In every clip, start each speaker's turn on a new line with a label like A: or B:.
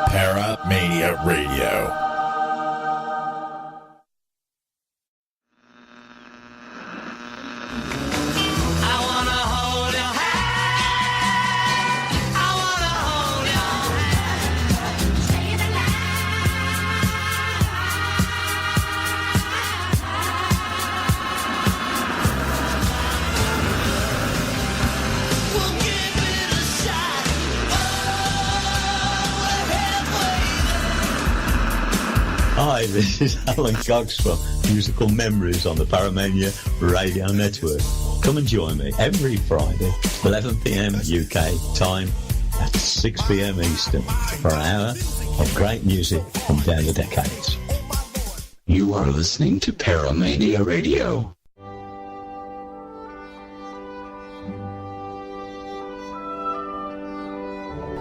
A: Paramania Radio.
B: Hi, this is Alan Cox from Musical Memories on the Paramania Radio Network. Come and join me every Friday, 11 p.m. UK time at 6 p.m. Eastern for an hour of great music from down the decades.
C: You are listening to Paramania Radio.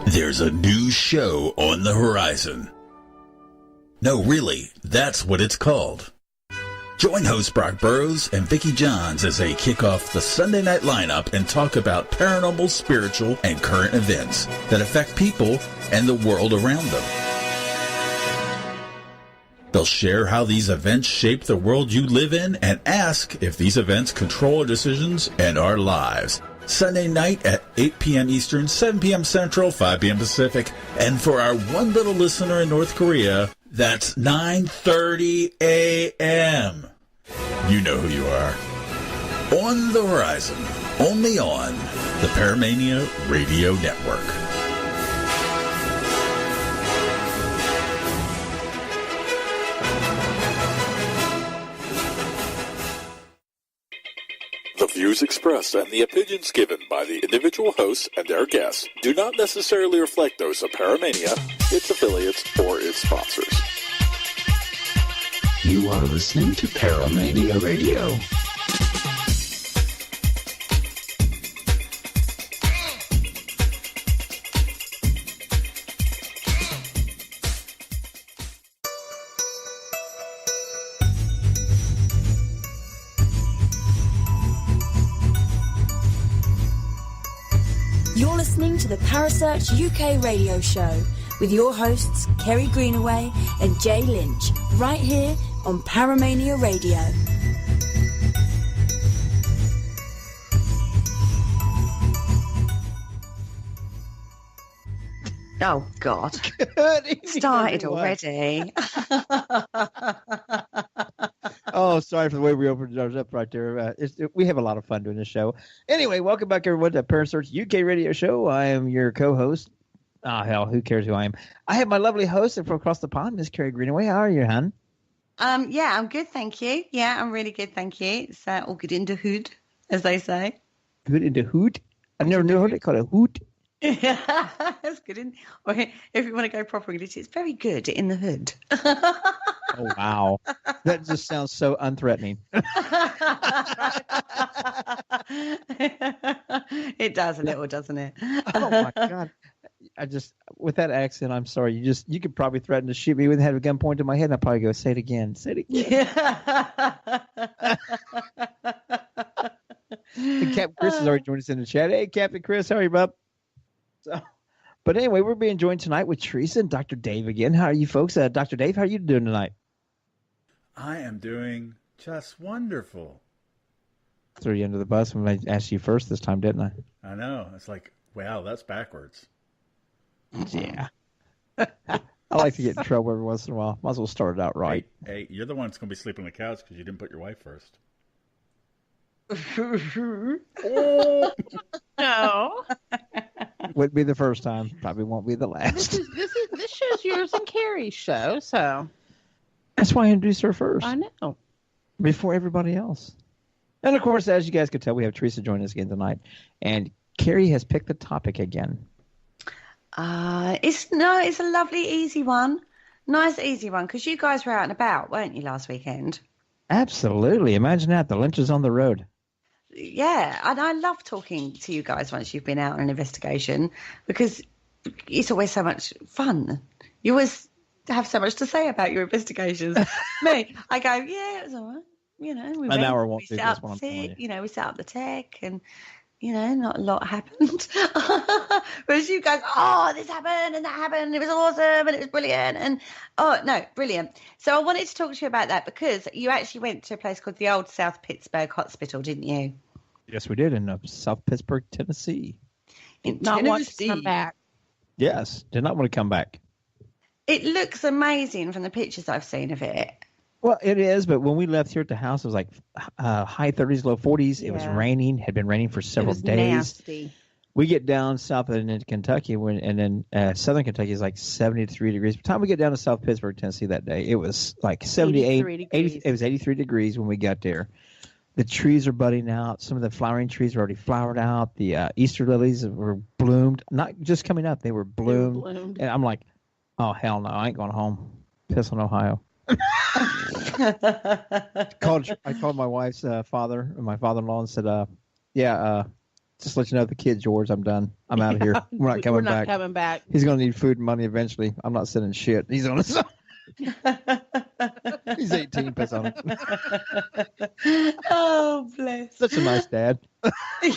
A: There's a new show on the horizon. No, really, that's what it's called. Join host Brock Burrows and Vicki Johns as they kick off the Sunday night lineup and talk about paranormal, spiritual, and current events that affect people and the world around them. They'll share how these events shape the world you live in and ask if these events control our decisions and our lives. Sunday night at 8 p.m. Eastern, 7 p.m. Central, 5 p.m. Pacific. And for our one little listener in North Korea, that's 9:30 a.m. You know who you are. On the horizon, only on the Paramania Radio Network. The views expressed and the opinions given by the individual hosts and their guests do not necessarily reflect those of Paramania, its affiliates, or its sponsors.
C: You are listening to Paramania Radio.
D: You're listening to the Parasearch UK radio show with your hosts Kerry Greenaway and Jay Lynch, right here on Paramania Radio.
E: Oh, God.
F: Started
E: already.
F: Oh, sorry for the way we opened ours up right there. We have a lot of fun doing this show. Anyway, welcome back, everyone, to Parasearch UK Radio Show. I am your co-host. Hell, who cares who I am? I have my lovely host from across the pond, Miss Kerry Greenaway. How are you, hon?
E: Yeah, I'm good, thank you. Yeah, I'm really good, thank you. It's all good in the hood, as they say.
F: Good in the hood? I've never heard it called a hood.
E: Yeah, that's good. Or if you want to go proper English, it's very good in the hood.
F: Oh, wow. That just sounds so unthreatening.
E: It does a little, doesn't it?
F: Oh, my God. With that accent, I'm sorry. You could probably threaten to shoot me with a gun pointed to my head, and I'd probably go, say it again. Say it again.
E: Yeah.
F: And Captain Chris has already joined us in the chat. Hey, Captain Chris, how are you, bub? But anyway, we're being joined tonight with Teresa and Dr. Dave again. How are you folks? Dr. Dave, how are you doing tonight?
G: I am doing just wonderful.
F: Threw you under the bus when I asked you first this time, didn't I?
G: I know. It's like, wow, that's backwards.
F: Yeah. I like to get in trouble every once in a while. Might as well start it out right.
G: Hey, you're the one that's going to be sleeping on the couch because you didn't put your wife first.
H: No.
F: Wouldn't be the first time. Probably won't be the last.
H: This show's yours and Carrie's show, so
F: that's why I introduced her first.
H: I know.
F: Before everybody else. And of course, as you guys could tell, we have Teresa joining us again tonight. And Carrie has picked the topic again.
E: It's a lovely, easy one. Nice, easy one, because you guys were out and about, weren't you, last weekend?
F: Absolutely. Imagine that. The Lynch is on the road.
E: Yeah, and I love talking to you guys once you've been out on an investigation because it's always so much fun. You always have so much to say about your investigations. Me, I go, yeah, it was all right. You know,
F: an hour won't do this one.
E: We set up the tech and not a lot happened. Whereas you guys, this happened and that happened. It was awesome and it was brilliant. And brilliant. So I wanted to talk to you about that because you actually went to a place called the Old South Pittsburgh Hospital, didn't you?
F: Yes, we did in South Pittsburgh, Tennessee.
E: In
H: Not want to
E: Tennessee.
H: come back.
F: Yes, did not want to come back.
E: It looks amazing from the pictures I've seen of it.
F: Well, it is, but when we left here at the house, it was like high 30s, low 40s. It was raining, had been raining for several days.
H: Nasty.
F: We get down south into Kentucky, and then southern Kentucky is like 73 degrees. By the time we get down to South Pittsburgh, Tennessee that day, it was like 78, 80, it was 83 degrees when we got there. The trees are budding out. Some of the flowering trees are already flowered out. The Easter lilies were bloomed, not just coming up, they were bloomed. And I'm like, oh, hell no, I ain't going home. Piss on Ohio. I called my wife's father, my father-in-law, and said, just let you know the kid's yours. I'm done. I'm out of here. We're not coming back.
H: Coming back.
F: He's going to need food and money eventually. I'm not sending shit. He's on his own. He's 18. Piss on him.
E: Oh, bless.
F: Such a nice dad.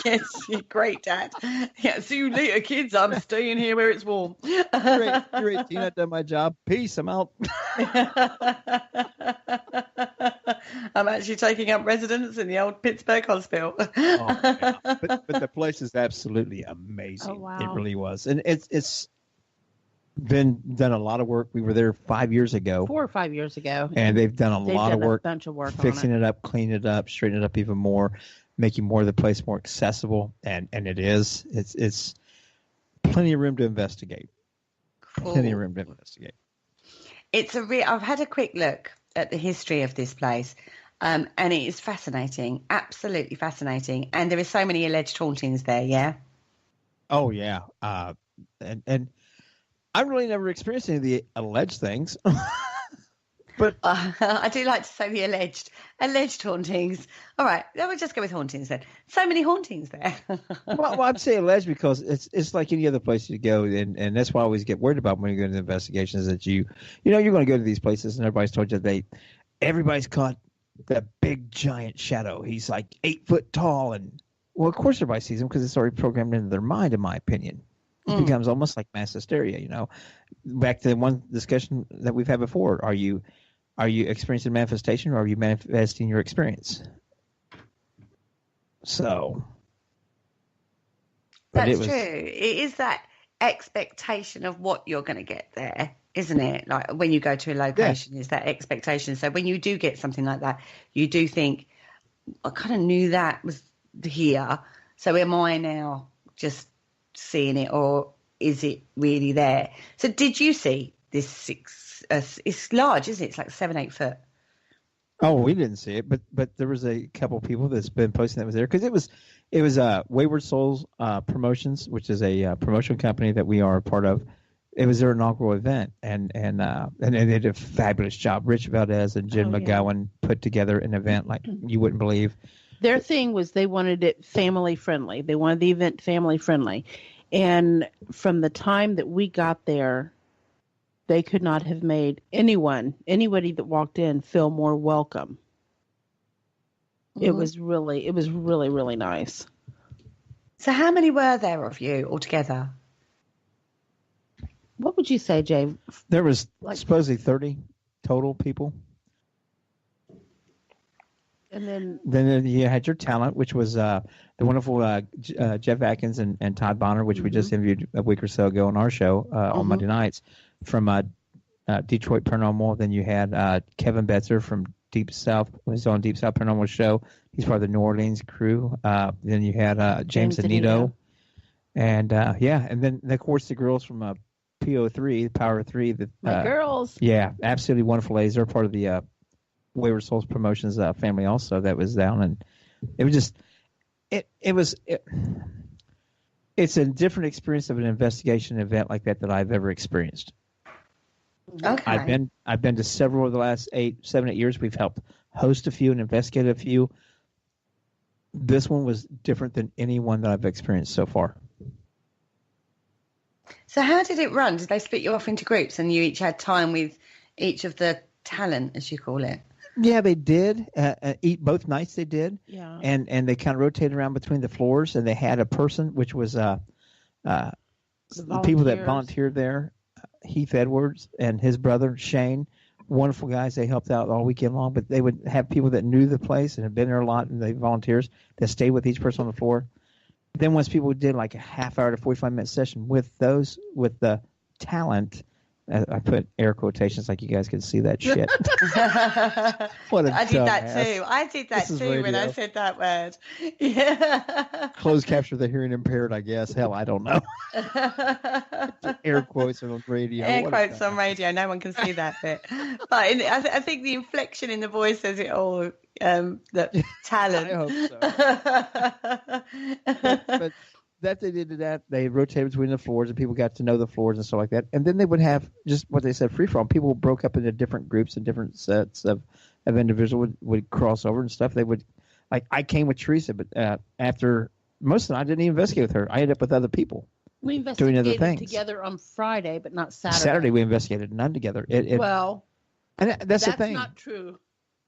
E: Yes, great dad. Yeah, see you later, kids. I'm staying here where it's warm.
F: You're 18. I've done my job. Peace. I'm out.
E: I'm actually taking up residence in the old Pittsburgh Hospital.
F: Oh, yeah. But the place is absolutely amazing.
H: Oh, wow.
F: It really was. And it's been done a lot of work. We were there 5 years ago.
H: 4 or 5 years ago.
F: And they've done a lot of work.
H: A bunch of work
F: fixing
H: on
F: it up, cleaning it up, straightening it up even more, making more of the place more accessible. And it is. It's plenty of room to investigate.
E: Cool.
F: Plenty of room to investigate.
E: I've had a quick look at the history of this place. And it is fascinating, absolutely fascinating. And there are so many alleged hauntings there, yeah?
F: Oh, yeah. And I've really never experienced any of the alleged things. But
E: I do like to say the alleged hauntings. All right, we'll just go with hauntings then. So many hauntings there.
F: well, I'd say alleged because it's like any other place you go, and that's why I always get worried about when you go into investigations that you're going to go to these places and everybody's told you everybody's caught that big giant shadow. He's like 8 foot tall, and well, of course everybody sees him because it's already programmed into their mind, in my opinion. It becomes almost like mass hysteria, Back to the one discussion that we've had before. Are you experiencing manifestation, or are you manifesting your experience? So.
E: That's true. It is that expectation of what you're going to get there, isn't it? Like when you go to a location, is that expectation. So when you do get something like that, you do think, I kind of knew that was here. So am I now just seeing it, or is it really there? So did you see this it's large, isn't it? It's like 7-8 foot.
F: Oh, we didn't see it, but there was a couple of people that's been posting that was there, because it was Wayward Souls Promotions, which is a promotion company that we are a part of. It was their inaugural event, and they did a fabulous job. Rich Valdez and Jen McGowan put together an event like you wouldn't believe.
H: Their thing was they wanted it family friendly. They wanted the event family friendly. And from the time that we got there, they could not have made anybody that walked in feel more welcome. Mm-hmm. It was really, really nice.
E: So how many were there of you altogether?
H: What would you say, Jay?
F: There was supposedly 30 total people.
H: And
F: then you had your talent, which was the wonderful Jeff Atkins and Todd Bonner, which we just interviewed a week or so ago on our show on Monday nights from Detroit Paranormal. Then you had Kevin Betzer from Deep South, who's on Deep South Paranormal show. He's part of the New Orleans crew. Then you had James Anito. And and then of course the girls from PO3, Power 3.
H: My girls. Yeah,
F: absolutely wonderful ladies. They're part of the Wayward Souls Promotions family also that was down, and it was just it's a different experience of an investigation event like that I've ever experienced.
E: Okay.
F: I've been to several of the last 7, 8 years. We've helped host a few and investigate a few. This one was different than any one that I've experienced so far.
E: So how did it run? Did they split you off into groups and you each had time with each of the talent, as you call it?
F: Yeah, they did. Eat both nights they did.
H: Yeah.
F: And they kind of rotated around between the floors, and they had a person, which was the people that volunteered there, Heath Edwards and his brother Shane, wonderful guys. They helped out all weekend long, but they would have people that knew the place and had been there a lot, and they volunteers that stayed with each person on the floor. Then once people did like a half hour to 45-minute session with the talent, I put air quotations like you guys can see that shit. What a
E: I did that
F: dumbass.
E: too. I did that
F: This is
E: too when I
F: radio.
E: said that word. Yeah.
F: Closed capture the hearing impaired, I guess. Hell, I don't know. Air quotes on radio.
E: Air
F: What a
E: quotes
F: dumbass.
E: on radio. No one can see that bit. But I think the inflection in the voice says it all. The talent.
F: I hope so. But that they did that. They rotated between the floors, and people got to know the floors and stuff like that. And then they would have just what they said, free for all. People broke up into different groups and different sets of individuals would cross over and stuff. They would, like, I came with Teresa, but after most of the night, I didn't even investigate with her. I ended up with other people.
H: We
F: doing other
H: investigated
F: things.
H: together on Friday, but not Saturday.
F: Saturday we investigated none together.
H: Well,
F: and that's the
H: that's
F: thing.
H: not true.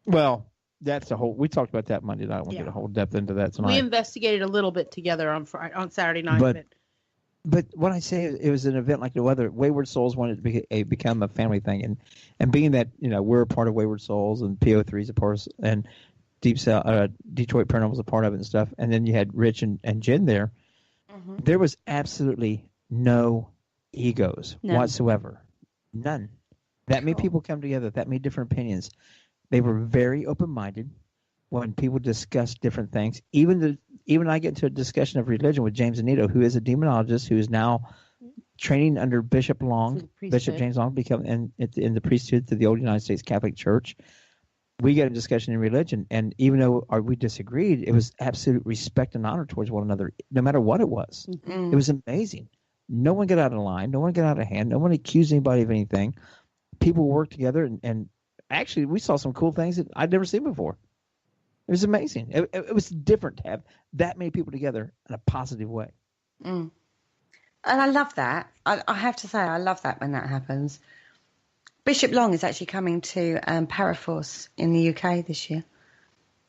F: Well, that's a whole. We talked about that Monday night. I won't
H: Yeah.
F: get a whole depth into that tonight.
H: We investigated a little bit together on Saturday night,
F: But what I say, it was an event like no other. Wayward Souls wanted to become a family thing, and being that we're a part of Wayward Souls, and PO3 is a part of, and Detroit Paranormal was a part of it and stuff. And then you had Rich and Jen there.
E: Mm-hmm.
F: There was absolutely no egos
H: None.
F: whatsoever. None. That many people come together. That many different opinions. They were very open-minded when people discussed different things. Even I get into a discussion of religion with James Anito, who is a demonologist who is now training under Bishop Long, Bishop James Long, in the priesthood to the old United States Catholic Church. We got a discussion in religion, and even though we disagreed, it was absolute respect and honor towards one another, no matter what it was.
E: Mm-hmm.
F: It was amazing. No one got out of line. No one got out of hand. No one accused anybody of anything. People worked together, and actually, we saw some cool things that I'd never seen before. It was amazing. It was different to have that many people together in a positive way.
E: Mm. And I love that. I have to say, I love that when that happens. Bishop Long is actually coming to Paraforce in the UK this year.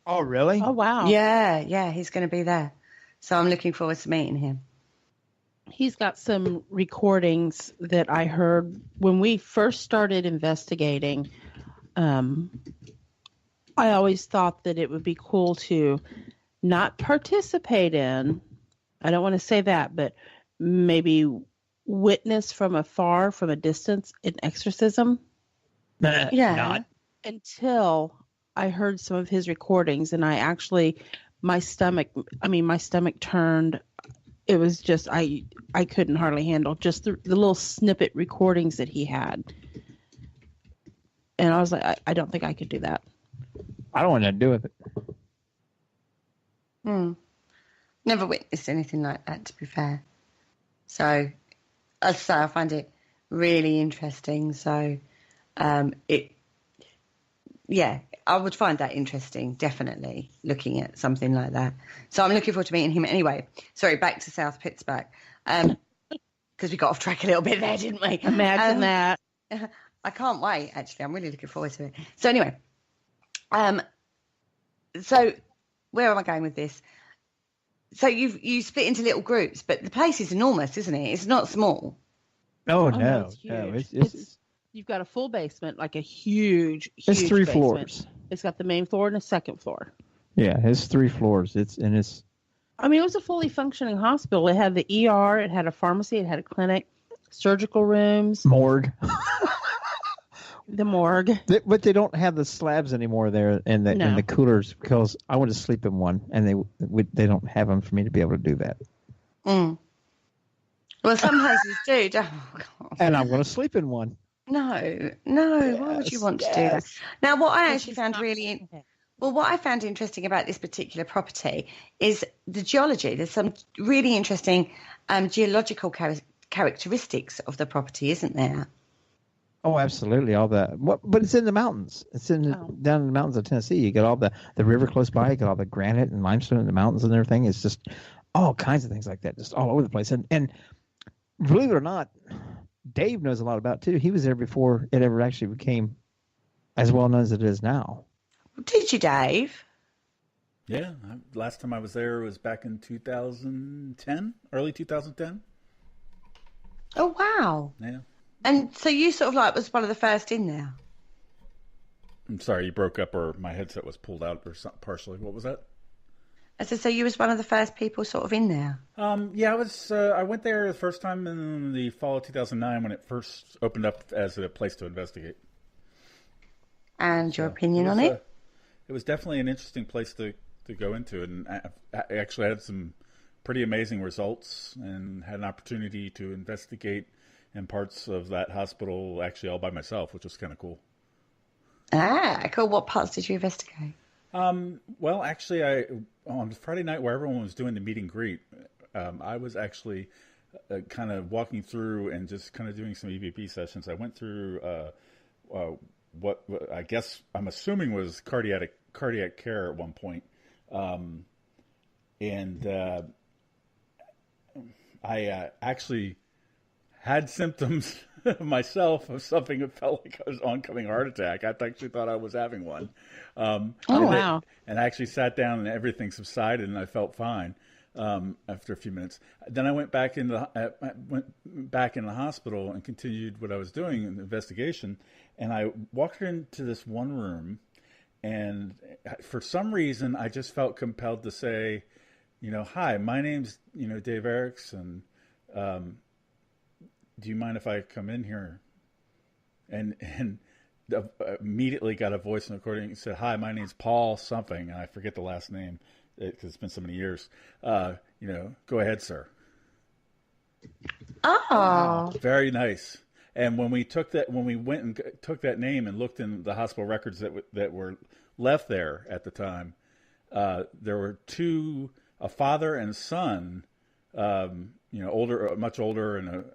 F: Oh, really?
H: Oh, wow.
E: Yeah, he's going to be there. So I'm looking forward to meeting him.
H: He's got some recordings that I heard when we first started investigating. I always thought that it would be cool to not participate in, I don't want to say that, but maybe witness from afar, from a distance, an exorcism.
E: Yeah.
F: Not.
H: Until I heard some of his recordings, and my stomach turned. It was just, I couldn't hardly handle just the little snippet recordings that he had. And I was like, I don't think I could do that.
F: I don't want to do with it.
E: Never witnessed anything like that, to be fair. So, as I say, I find it really interesting. So, I would find that interesting, definitely, looking at something like that. So I'm looking forward to meeting him anyway. Sorry, back to South Pittsburgh. Because we got off track a little bit there, didn't we?
H: Imagine that.
E: I can't wait, actually. I'm really looking forward to it. So anyway, so where am I going with this? So you split into little groups, but the place is enormous, isn't it? It's not small.
F: Oh,
H: no,
F: no.
H: it's huge.
F: No,
H: It's you've got a full basement, like a huge
F: it's three
H: basement.
F: floors.
H: It's got the main floor and a second floor.
F: Yeah, it's 3 floors. It's
H: I mean, it was a fully functioning hospital. It had the ER, it had a pharmacy, it had a clinic, surgical rooms,
F: morgue.
H: the morgue.
F: But they don't have the slabs anymore there in the coolers, because I want to sleep in one, and they don't have them for me to be able to do that.
E: Well, some places do. Don't. Oh, God.
F: And I'm going to sleep in one.
E: No. Why would you want to do that? Now, what I actually found what I found interesting about this particular property is the geology. There's some really interesting geological characteristics of the property, isn't there?
F: Oh, absolutely. All that. But it's in the mountains. It's down in the mountains of Tennessee. You got all the river close by. You got all the granite and limestone in the mountains and everything. It's just all kinds of things like that, just all over the place. And believe it or not, Dave knows a lot about it too. He was there before it ever actually became as well known as it is now.
E: Did you, Dave?
G: Yeah, last time I was there was back in 2010, early 2010.
E: Oh, wow.
G: Yeah.
E: And so you sort of like was one of the first in there?
G: I'm sorry, you broke up or my headset was pulled out or something partially. What was that?
E: I said, so you was one of the first people sort of in there?
G: Yeah, I went there the first time in the fall of 2009 when it first opened up as a place to investigate.
E: And your opinion on it?
G: It was definitely an interesting place to go into, and I actually had some pretty amazing results and had an opportunity to investigate in parts of that hospital actually all by myself, which was kind of cool.
E: Ah, cool. What parts did you investigate?
G: Well, actually, on Friday night where everyone was doing the meet and greet, I was actually kind of walking through and just kind of doing some EVP sessions. I went through what I guess I'm assuming was cardiac care at one point. And I actually had symptoms myself of something that felt like I was oncoming heart attack. I actually thought I was having one.
H: Wow.
G: And I actually sat down and everything subsided and I felt fine after a few minutes. Then I went back in the hospital and continued what I was doing in the investigation. And I walked into this one room, and for some reason I just felt compelled to say, hi, my name's Dave Erickson. Do you mind if I come in here? And immediately got a voice in the recording that said, hi, my name's Paul something, and I forget the last name because it's been so many years. Go ahead, sir.
E: Oh,
G: very nice. And when we went and took that name and looked in the hospital records that were left there at the time, there were a father and son, much older, and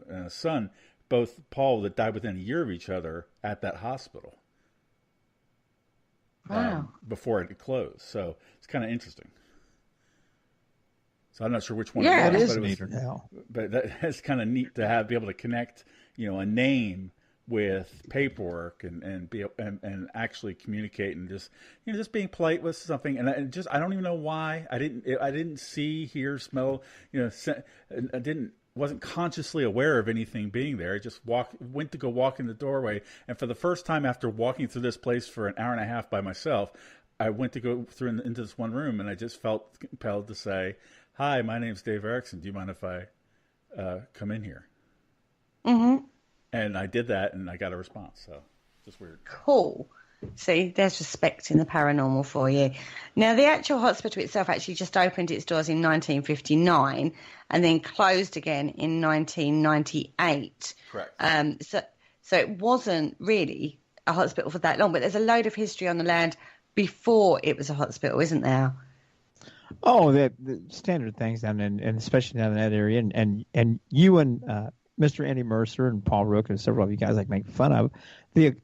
G: a son, both Paul, that died within a year of each other at that hospital.
E: Wow.
G: Before it closed. So it's kind of interesting. So I'm not sure which one.
F: Yeah,
G: it was,
F: it is neat now.
G: But that's kind of neat to be able to connect, a name with paperwork and actually communicate and just being polite with something. And I don't even know why I didn't see, hear, smell, wasn't consciously aware of anything being there. I just went to go walk in the doorway. And for the first time after walking through this place for an hour and a half by myself, I went to go through into this one room, and I just felt compelled to say, hi, my name's Dave Erickson. Do you mind if I come in here?
E: Mm-hmm.
G: And I did that, and I got a response. So just weird.
E: Cool. See, there's respect in the paranormal for you. Now, the actual hospital itself actually just opened its doors in 1959 and then closed again in 1998.
G: Correct.
E: So it wasn't really a hospital for that long, but there's a load of history on the land before it was a hospital, isn't there?
F: Oh, the standard things down and especially down in that area, and you and Mr. Andy Mercer and Paul Rook and several of you guys make fun of the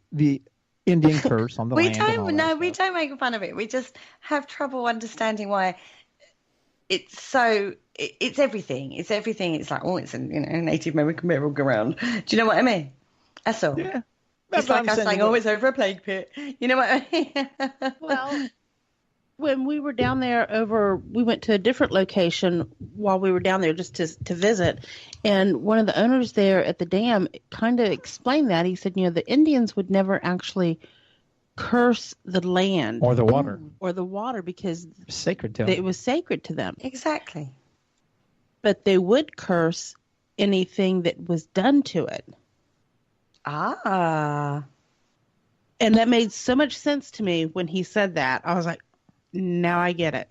F: Indian curse on the land.
E: We don't make fun of it. We just have trouble understanding why it's so. It's everything. It's everything. It's like, it's a Native American merry-go-round. Do you know what I mean? That's all.
F: Yeah.
E: It's like us saying, it's over a plague pit. You know what I mean?
H: Well, when we were down there we went to a different location while we were down there just to visit. And one of the owners there at the dam kind of explained that. He said, the Indians would never actually curse the land.
F: Or the water.
H: Or the water because
F: sacred to them.
H: It was sacred to them.
E: Exactly.
H: But they would curse anything that was done to it.
E: Ah.
H: And that made so much sense to me when he said that. I was like, now I get it.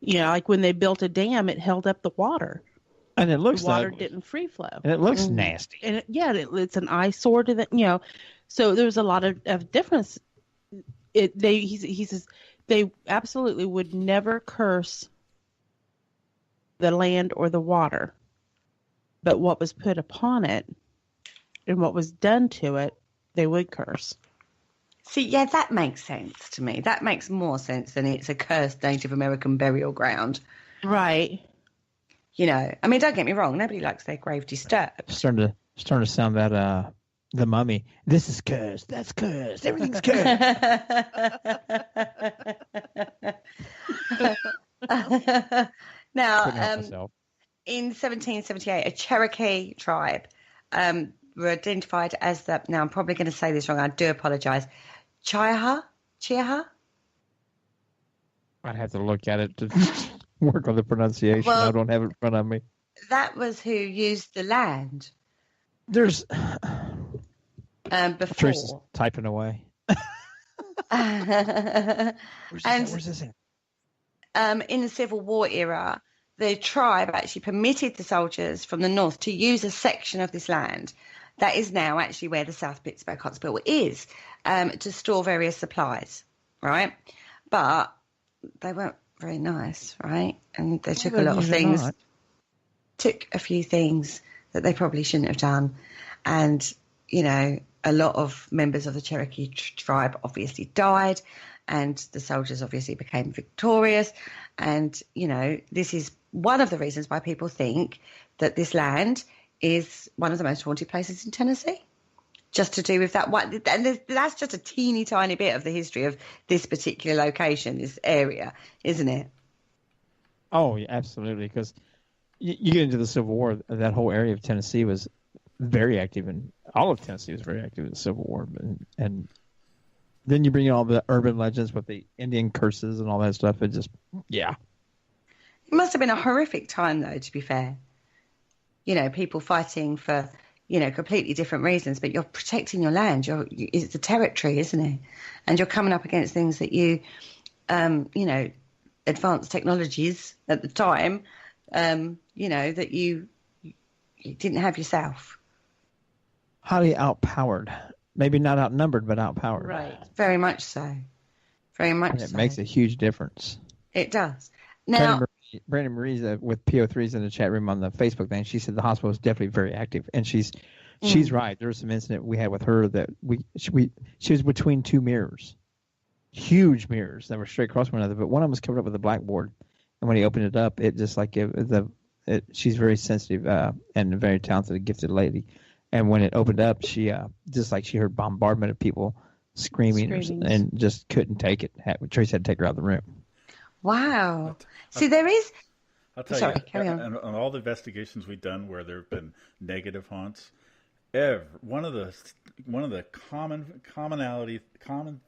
H: Like when they built a dam, it held up the water.
F: And it looks
H: the water
F: ugly.
H: Didn't free flow.
F: And it looks nasty.
H: And it's an eyesore to the, So there's a lot of difference. He says they absolutely would never curse the land or the water, but what was put upon it and what was done to it, they would curse.
E: See, yeah, that makes sense to me. That makes more sense than it's a cursed Native American burial ground.
H: Right.
E: Don't get me wrong. Nobody likes their grave disturbed.
F: Starting to sound that the Mummy. This is cursed. That's cursed. Everything's cursed.
E: Now,
F: Couldn't help myself.
E: in 1778, a Cherokee tribe were identified as the. Now, I'm probably going to say this wrong. I do apologize. Chiaha?
F: I'd have to look at it to work on the pronunciation.
E: Well,
F: I don't have it in front of me.
E: That was who used the land
F: There's
E: before.
F: Teresa's typing away.
E: And
F: Where's this at?
E: in the Civil War era, the tribe actually permitted the soldiers from the north to use a section of this land that is now actually where the South Pittsburgh Hospital is, to store various supplies, right? But they weren't very nice, right? And they took a lot of things, took a few things that they probably shouldn't have done. And, you know, a lot of members of the Cherokee tribe obviously died, and the soldiers obviously became victorious. And, you know, this is one of the reasons why people think that this land is one of the most haunted places in Tennessee. Just to do with that one. And that's just a teeny tiny bit of the history of this particular location, this area, isn't it?
F: Oh, yeah, absolutely. Because you get into the Civil War, that whole area of Tennessee was very active, and all of Tennessee was very active in the Civil War. And then you bring in all the urban legends with the Indian curses and all that stuff. It just, yeah.
E: It must have been a horrific time, though, to be fair. You know, people fighting for, you know, completely different reasons, but you're protecting your land. It's a territory, isn't it? And you're coming up against things that you know, advanced technologies at the time, you know, that you didn't have yourself.
F: Highly outpowered. Maybe not outnumbered, but outpowered.
E: Right. Very much so. Very much so.
F: It makes a huge difference.
E: It does. Now,
F: Brandon Marie's with PO3's in the chat room on the Facebook thing. She said the hospital is definitely very active, and she's right. There was some incident we had with her that she was between two mirrors, huge mirrors that were straight across one another, but one of them was covered up with a blackboard, and when he opened it up, it just like she's very sensitive and a very talented, gifted lady, and when it opened up, she just like she heard bombardment of people screaming and just couldn't take it. Trace had to take her out of the room.
E: Wow. See, there is.
G: I'll tell
E: Sorry,
G: you,
E: carry on.
G: on all the investigations we've done where there have been negative haunts, one of the common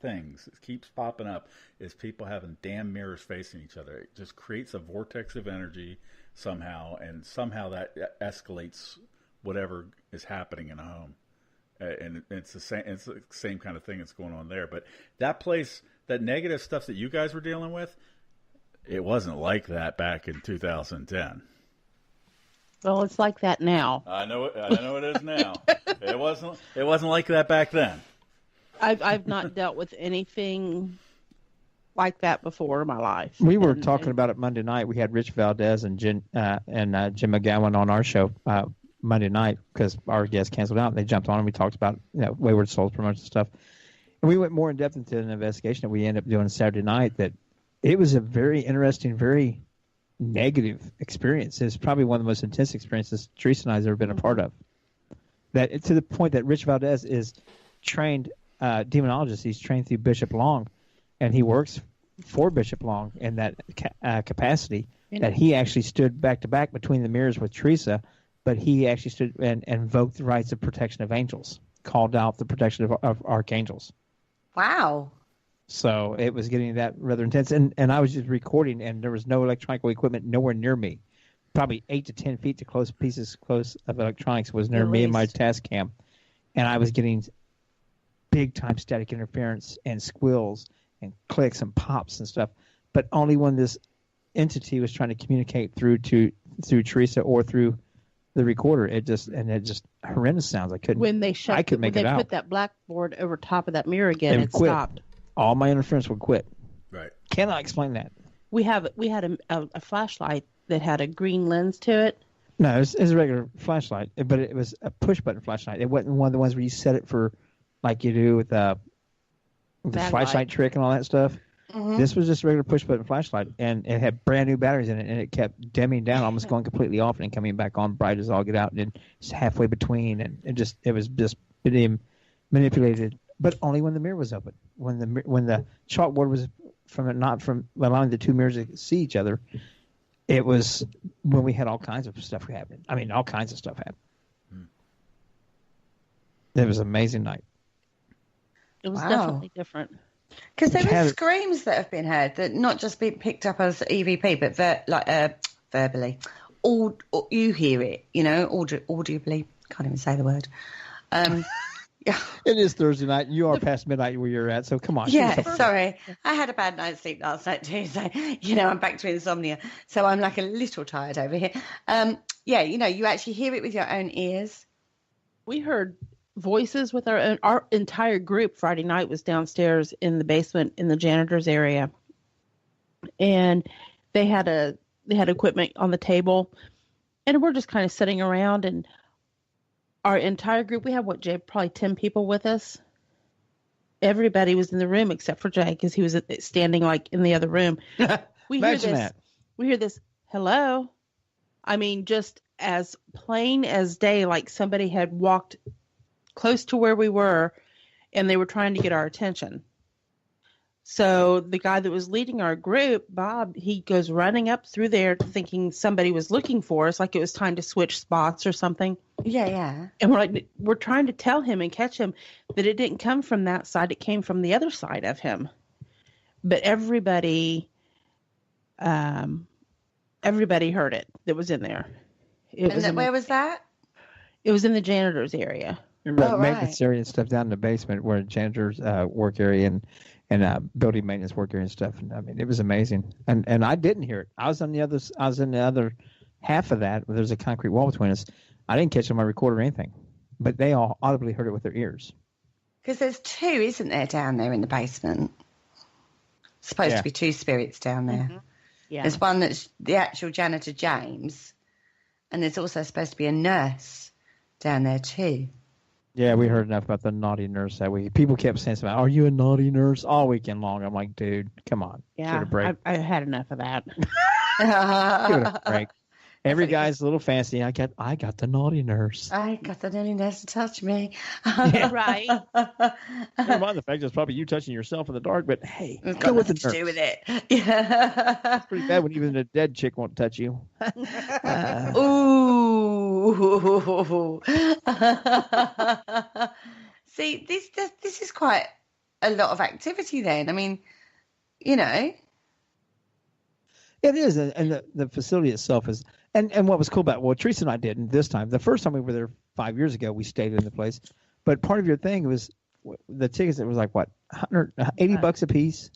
G: things that keeps popping up is people having damn mirrors facing each other. It just creates a vortex of energy somehow, and somehow that escalates whatever is happening in a home. And it's the same kind of thing that's going on there. But that place, that negative stuff that you guys were dealing with, it wasn't like that back in 2010.
H: Well, it's like that now.
G: I know it is now. It wasn't like that back then.
H: I've not dealt with anything like that before in my life.
F: We were talking about it Monday night. We had Rich Valdez and Jim McGowan on our show Monday night because our guest canceled out. And they jumped on and we talked about Wayward Souls promotion stuff. And we went more in depth into an investigation that we ended up doing Saturday night. That it was a very interesting, very negative experience. It's probably one of the most intense experiences Teresa and I have ever been a part of. That to the point that Rich Valdez is trained demonologist. He's trained through Bishop Long, and he works for Bishop Long in that capacity. That he actually stood back to back between the mirrors with Teresa, but he actually stood and invoked the rights of protection of angels, called out the protection of archangels.
E: Wow.
F: So it was getting that rather intense. And I was just recording, and there was no electronic equipment nowhere near me. Probably 8 to 10 feet to close of electronics was near me and my task cam. And I was getting big-time static interference and squills and clicks and pops and stuff. But only when this entity was trying to communicate through Teresa or through the recorder, it just horrendous sounds. I couldn't make it out.
H: Put that blackboard over top of that mirror again, it stopped.
F: All my interference would quit.
G: Right.
F: Cannot explain that.
H: We had a flashlight that had a green lens to it.
F: No, it was a regular flashlight, but it was a push button flashlight. It wasn't one of the ones where you set it for like you do with the flashlight trick and all that stuff. Mm-hmm. This was just a regular push button flashlight, and it had brand new batteries in it, and it kept dimming down, almost going completely off and then coming back on bright as all get out, and then just halfway between, and it was just being manipulated, but only when the mirror was open. When the chalkboard was not from allowing the two mirrors to see each other, it was when we had all kinds of stuff happening. I mean, all kinds of stuff happened. It was an amazing night.
H: It was definitely different.
E: Because there were screams that have been heard that not just been picked up as EVP, but verbally. You hear it, audibly. Can't even say the word. Yeah.
F: It is Thursday night. You are past midnight where you're at, so come on.
E: Yeah, sorry. I had a bad night's sleep last night too, so, I'm back to insomnia. So I'm like a little tired over here. You actually hear it with your own ears.
H: We heard voices with our entire group. Friday night was downstairs in the basement in the janitor's area. And they had equipment on the table, and we're just kind of sitting around, and our entire group, we have Jay, probably 10 people with us. Everybody was in the room except for Jay because he was standing like in the other room. We hear this, hello. I mean, just as plain as day, like somebody had walked close to where we were and they were trying to get our attention. So the guy that was leading our group, Bob, he goes running up through there thinking somebody was looking for us, like it was time to switch spots or something.
E: Yeah.
H: And we're trying to tell him and catch him that it didn't come from that side. It came from the other side of him. But everybody heard it that was in there.
E: Where was that?
H: It was in the janitor's area.
F: Maintenance area and stuff down in the basement where janitor's work area and building maintenance work area and stuff. And I mean, it was amazing. And I didn't hear it. I was in the other half of that where there's a concrete wall between us. I didn't catch it on my recorder or anything, but they all audibly heard it with their ears.
E: Because there's two, isn't there, down there in the basement? Supposed to be two spirits down there. Mm-hmm. Yeah. There's one that's the actual janitor, James, and there's also supposed to be a nurse down there too.
F: Yeah, we heard enough about the naughty nurse that week. People kept saying something, are you a naughty nurse? All weekend long. I'm like, dude, come on.
H: Yeah,
F: give it a break.
H: I had enough of that.
F: Give it a break. Every guy's a little fancy. I got the naughty nurse.
E: I got the naughty nurse to touch me.
H: Yeah, right.
F: Never mind the fact that it's probably you touching yourself in the dark, but hey,
E: it's got nothing to do with it. Yeah.
F: It's pretty bad when even a dead chick won't touch you.
E: Ooh. See, this is quite a lot of activity then. I mean, It
F: is, and the facility itself is, and what was cool about Teresa and I didn't this time. The first time we were there 5 years ago, we stayed in the place, but part of your thing was the tickets. It was like what, $180 a piece,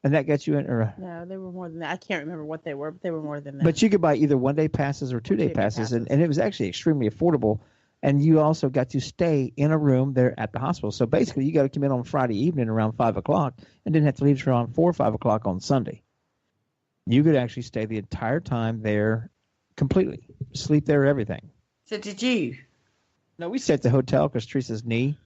F: and that gets you in. Or
H: no, they were more than that. I can't remember what they were, but they were more than that.
F: But you could buy either 1 day passes or 2 day passes, and it was actually extremely affordable. And you also got to stay in a room there at the hospital. So basically, you got to come in on Friday evening around 5 o'clock, and didn't have to leave around 4 or 5 o'clock on Sunday. You could actually stay the entire time there completely. Sleep there, everything.
E: So did you?
F: No, we stayed at the hotel because Teresa's knee.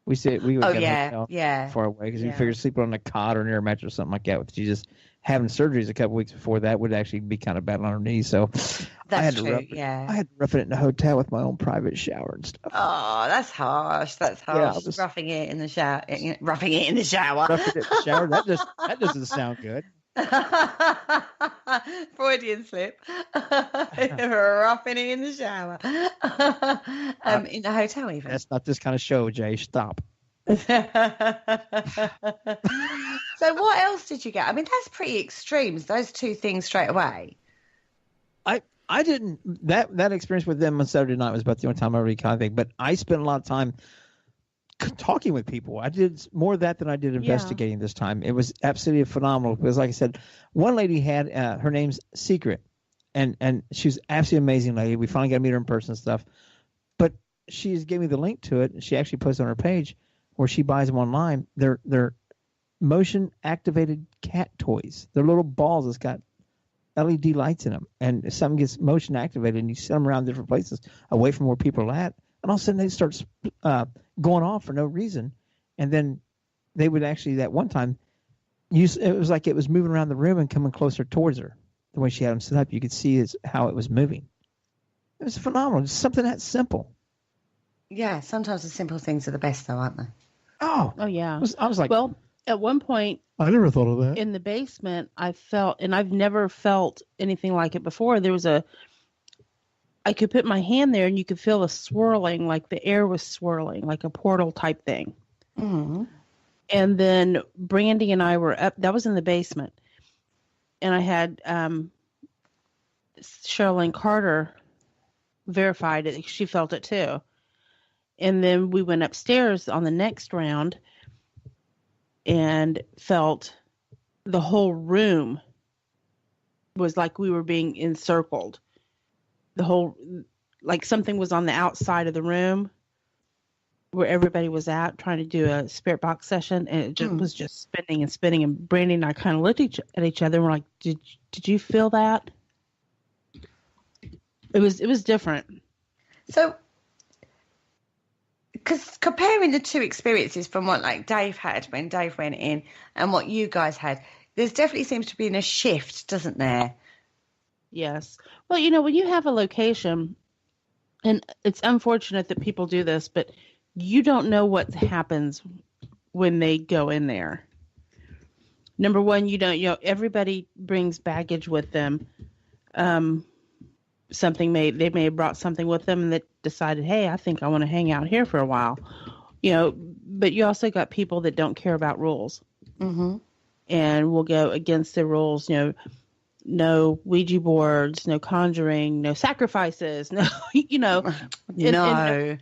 F: We would get a hotel
E: yeah.
F: far away because we figured sleeping on a cot or near a mattress or something like that with Jesus having surgeries a couple weeks before that would actually be kind of bad on her knees. So I had to rough it in the hotel with my own private shower and stuff.
E: Oh, that's harsh. That's harsh. Yeah, roughing it in the shower. Roughing it in the shower.
F: Roughing it in the shower. That doesn't sound good.
E: Freudian slip. Roughing it in the shower. In the hotel even.
F: That's not this kind of show, Jay. Stop.
E: So what else did you get? I mean, that's pretty extremes, those two things straight away.
F: I didn't that experience with them on Saturday night was about the only time I really kind of think, but I spent a lot of time talking with people. I did more of that than I did investigating this time. It was absolutely phenomenal because, like I said, one lady had her name's Secret, and she was absolutely amazing lady. We finally got to meet her in person and stuff, but she gave me the link to it, and she actually posted on her page where she buys them online. They're motion activated cat toys. They're little balls that's got LED lights in them, and if something gets motion activated and you set them around different places away from where people are at, and all of a sudden they start going off for no reason, and then they would actually that one time it was like it was moving around the room and coming closer towards her. The way she had them set up, you could see how it was moving. It was phenomenal. Just something that simple.
E: Yeah, sometimes the simple things are the best, though, aren't they?
F: Oh,
H: yeah.
F: I was like,
H: Well, at one point
F: I never thought of that.
H: in the basement, I felt, and I've never felt anything like it before. I could put my hand there and you could feel a swirling, like the air was swirling, like a portal type thing.
E: Mm-hmm.
H: And then Brandy and I were up, that was in the basement. And I had Sherilyn Carter verified it. She felt it too. And then we went upstairs on the next round and felt the whole room was like we were being encircled. The whole, like something was on the outside of the room where everybody was at trying to do a spirit box session, and it just was just spinning and spinning. And Brandy and I kind of looked at each other and we're like, did you feel that? It was different.
E: So, because comparing the two experiences from what like Dave had when Dave went in and what you guys had, there's definitely seems to be a shift, doesn't there?
H: Yes. Well, when you have a location, and it's unfortunate that people do this, but you don't know what happens when they go in there. Number one, everybody brings baggage with them. They may have brought something with them that decided, hey, I think I want to hang out here for a while. But you also got people that don't care about rules.
E: Mm-hmm.
H: And will go against the rules, no Ouija boards, no conjuring, no sacrifices, no.
E: No.
H: Yeah.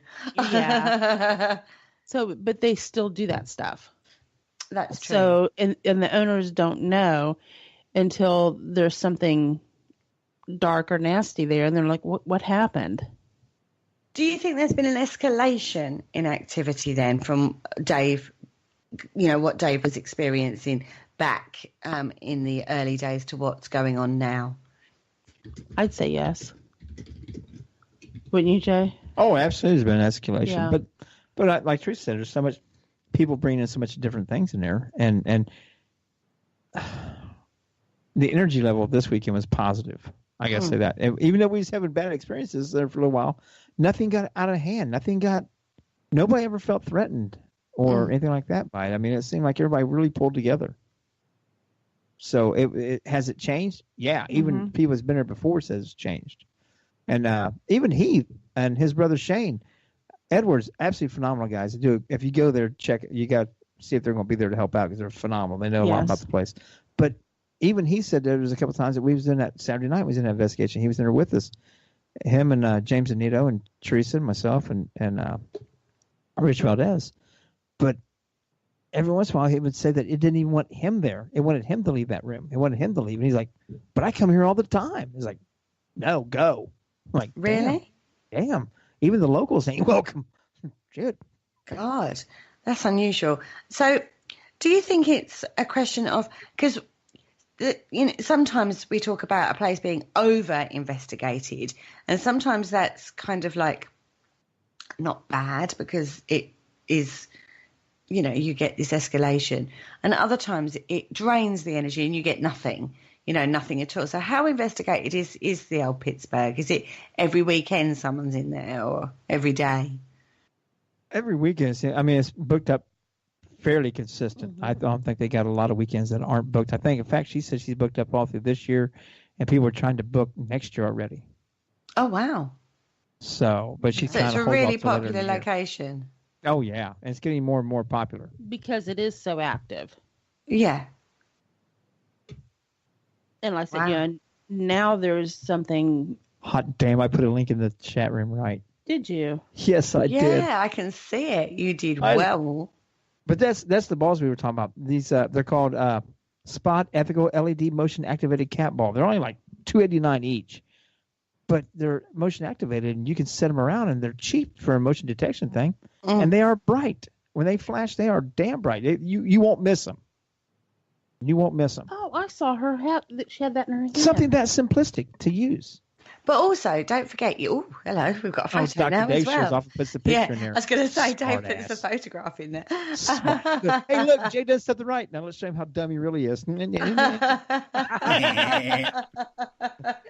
H: So, but they still do that stuff.
E: That's true.
H: So, and the owners don't know until there's something dark or nasty there, and they're like, what happened?
E: Do you think there's been an escalation in activity then from Dave, what Dave was experiencing back in the early days to what's going on now?
H: I'd say yes. Wouldn't you, Jay?
F: Oh, absolutely, there's been an escalation.
H: Yeah.
F: But like Teresa said, there's so much people bringing in so much different things in there, and the energy level this weekend was positive. I gotta say that. And even though we was having bad experiences there for a little while, nothing got out of hand. Nobody ever felt threatened or anything like that by it. I mean, it seemed like everybody really pulled together. So it has it changed? Yeah. Even people that's been there before says it's changed. And even he and his brother Shane Edwards, absolutely phenomenal guys. If you go there, check. You got to see if they're going to be there to help out because they're phenomenal. They know a lot about the place. But even he said there was a couple of times that we was in that Saturday night. We was in that investigation. He was in there with us. Him and James Anito and Teresa and myself and Rich Valdez. But every once in a while, he would say that it didn't even want him there. It wanted him to leave that room. It wanted him to leave. And he's like, but I come here all the time. He's like, no, go. I'm like,
E: really?
F: Damn. Even the locals ain't welcome. Shit.
E: God, that's unusual. So do you think it's a question of, because sometimes we talk about a place being over-investigated, and sometimes that's kind of like not bad because it is, you get this escalation, and other times it drains the energy and you get nothing, nothing at all. So how investigated is the old Pittsburgh? Is it every weekend someone's in there or every day?
F: Every weekend. I mean, it's booked up fairly consistent. I don't think they got a lot of weekends that aren't booked. I think, in fact, she said she's booked up all through this year, and people are trying to book next year already.
E: Oh, wow.
F: So, but she's
E: it's a really popular location.
F: Oh, yeah. And it's getting more and more popular.
H: Because it is so active.
E: Yeah.
H: And like I said, now there's something.
F: Hot damn, I put a link in the chat room, right?
H: Did you?
F: Yes, I did.
E: Yeah, I can see it. You did well.
F: But that's the balls we were talking about. These they're called Spot Ethical LED Motion Activated Cat Ball. They're only like $2.89 each, but they're motion activated, and you can set them around, and they're cheap for a motion detection thing, and they are bright. When they flash, they are damn bright. You won't miss them. You won't miss them.
H: Oh, I saw her. She had that in her hand.
F: Something that simplistic to use.
E: But also, don't forget you. Oh, hello, we've got a photo
F: Dr.
E: now
F: Dave
E: as well.
F: shows off and puts the picture in
E: I
F: there.
E: was going to say, Dave
F: Smart
E: puts the
F: ass.
E: photograph in there.
F: Hey, look, Jay does something right. Now let's show him how dumb he really is. If